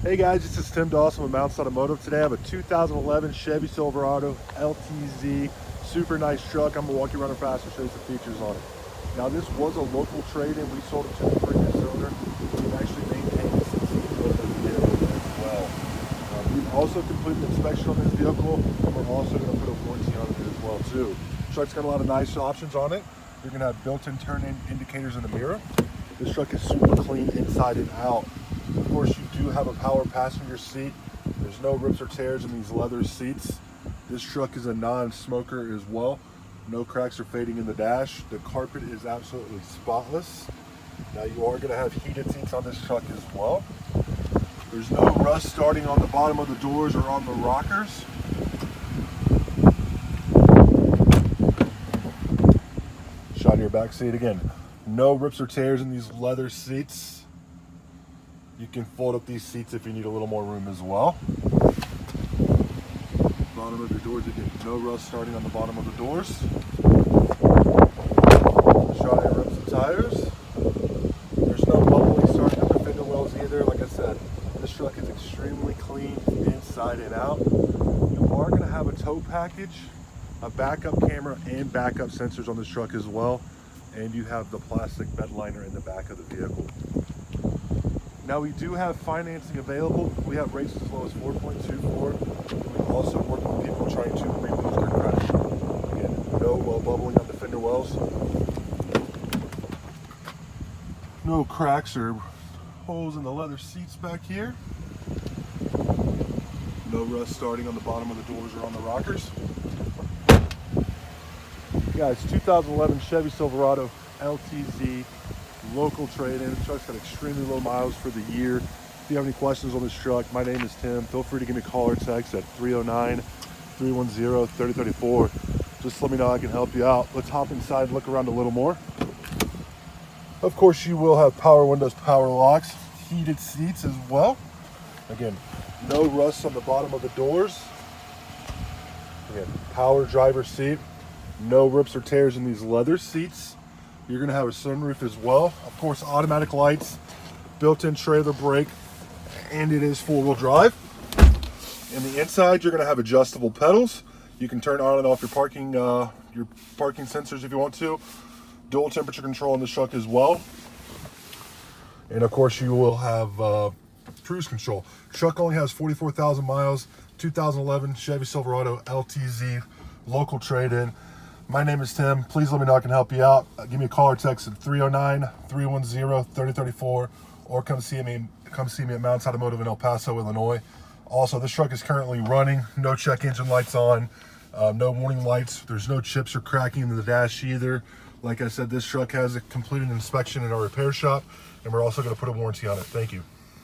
Hey guys, this is Tim Dawson with Mounts Automotive. Today I have a 2011 Chevy Silverado LTZ. Super nice truck. I'm gonna walk you around it fast and show you some features on it. Now this was a local trade-in. We sold it to the previous owner. We've actually maintained it since he built the vehicle as well. We've also completed an inspection on this vehicle, and we're also gonna put a warranty on it as well too. The truck's got a lot of nice options on it. You're gonna have built-in turn-in indicators in the mirror. This truck is super clean inside and out. Of course, you do have a power passenger seat. There's no rips or tears in these leather seats. This truck is a non-smoker as well. No cracks or fading in the dash. The carpet is absolutely spotless. Now you are going to have heated seats on this truck as well. There's no rust starting on the bottom of the doors or on the rockers. Shot of your back seat again. No rips or tears in these leather seats. You can fold up these seats if you need a little more room as well. Bottom of your doors again, no rust starting on the bottom of the doors. Shot of your rims and tires. There's no bubbling starting at the fender wells either. Like I said, this truck is extremely clean inside and out. You are going to have a tow package, a backup camera, and backup sensors on this truck as well. And you have the plastic bed liner in the back of the vehicle. Now we do have financing available. We have rates as low as 4.24. We also work with people trying to rebuild their credit. Again, no bubbling on the fender wells. No cracks or holes in the leather seats back here. No rust starting on the bottom of the doors or on the rockers. Guys, 2011 Chevy Silverado LTZ. Local trade-in. The truck's got extremely low miles for the year. If you have any questions on this truck, my name is Tim. Feel free to give me a call or text at 309-310-3034. Just let me know I can help you out. Let's hop inside and look around a little more. Of course, you will have power windows, power locks, heated seats as well. Again, no rust on the bottom of the doors. Again, power driver seat. No rips or tears in these leather seats. You're going to have a sunroof as well. Of course, automatic lights, built-in trailer brake, and it is four-wheel drive. In the inside, you're going to have adjustable pedals. You can turn on and off your parking sensors if you want to. Dual temperature control on the truck as well. And of course, you will have cruise control. Truck only has 44,000 miles. 2011 Chevy Silverado LTZ, local trade-in. My name is Tim. Please let me know I can help you out. Give me a call or text at 309-310-3034, or come see me at Mounts Automotive in El Paso, Illinois. Also, this truck is currently running. No check engine lights on. No warning lights. There's no chips or cracking in the dash either. Like I said, this truck has a completed inspection in our repair shop, and we're also going to put a warranty on it. Thank you.